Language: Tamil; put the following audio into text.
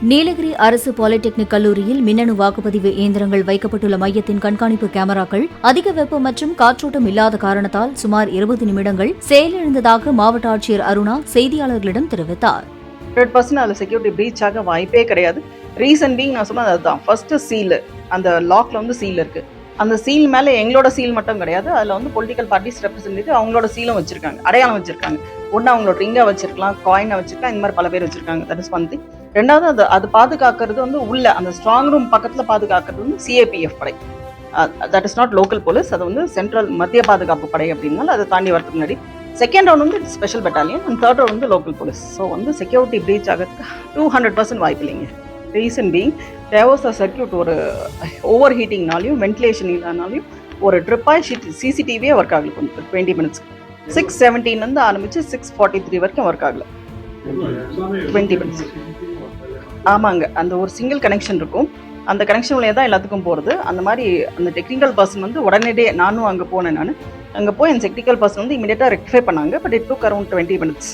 நீலகிரி அரசு பாலிடெக்னிக் கல்லூரியில் மின்னணு வாக்குப்பதிவு இயந்திரங்கள் வைக்கப்பட்டுள்ள மையத்தின் கண்காணிப்பு கேமராக்கள் அதிக வெப்பம் மற்றும் காற்றோட்டம் இல்லாத காரணத்தால் சுமார் 20 நிமிடங்கள் செயலிழந்ததாக மாவட்ட ஆட்சியர் அருணா செய்தியாளர்களிடம் தெரிவித்தார். 100% அதில் செக்யூரிட்டி பிரீச் ஆக வாய்ப்பே கிடையாது. ரீசன் பீங் நான் சொன்னது அதுதான். ஃபர்ஸ்ட் சீல், அந்த லாக்ல வந்து சீல் இருக்கு. அந்த சீல் மேலே எங்களோட சீல் மட்டும் கிடையாது, அதில் வந்து பொலிட்டிக்கல் பார்ட்டிஸ் ரெப்ரஸன்டேட்டிவ் அவங்களோட சீலும் வச்சிருக்காங்க, அடையாளம் வச்சிருக்காங்க. ஒன்று அவங்களோட ரிங்கை வச்சிருக்கலாம், காயினை வச்சிருக்கலாம், இந்த மாதிரி பல பேர் வச்சிருக்காங்க. That is one thing. ரெண்டாவது அது பாதுகாக்கிறது வந்து உள்ள அந்த ஸ்ட்ராங் ரூம் பக்கத்தில் பாதுகாக்கிறது வந்து சிஏபிஎஃப் படை. That is not local police, அது வந்து சென்ட்ரல் மத்திய பாதுகாப்பு படை அப்படின்னால அதை தாண்டி வரதுக்கு முன்னாடி செகண்ட் ரவுண்ட் வந்து special battalion and third round வந்து லோக்கல் போலீஸ். ஸோ வந்து செக்யூரிட்டி பிரீச் ஆகிறதுக்கு 200% வாய்ப்பு இல்லைங்க. ரீசன் பீங் தேவஸ் சர்க்கியூட் ஒரு ஓவர் ஹீட்டிங்னாலையும் வென்டிலேஷன் இல்லைனாலையும் ஒரு ட்ரிப்பாக சிசிடிவியே ஒர்க் ஆகல. கொஞ்சம் 20 மினிட்ஸ் 6:17 ஆரம்பிச்சு 6:43 வரைக்கும் ஒர்க் ஆகல. 20 மினிட்ஸ். ஆமாங்க, அந்த ஒரு சிங்கிள் கனெக்ஷன் இருக்கும், அந்த கனெக்ஷன்லேயே தான் எல்லாத்துக்கும் போகிறது. அந்த மாதிரி அந்த டெக்னிக்கல் பர்சன் வந்து உடனடியே நானும் அங்கே போனேன். நான் அங்கே போய் அந்த டெக்னிக்கல் பர்சன் வந்து இமீடியட்டாக ரெக்டிஃபை பண்ணாங்க. But it took around 20 minutes.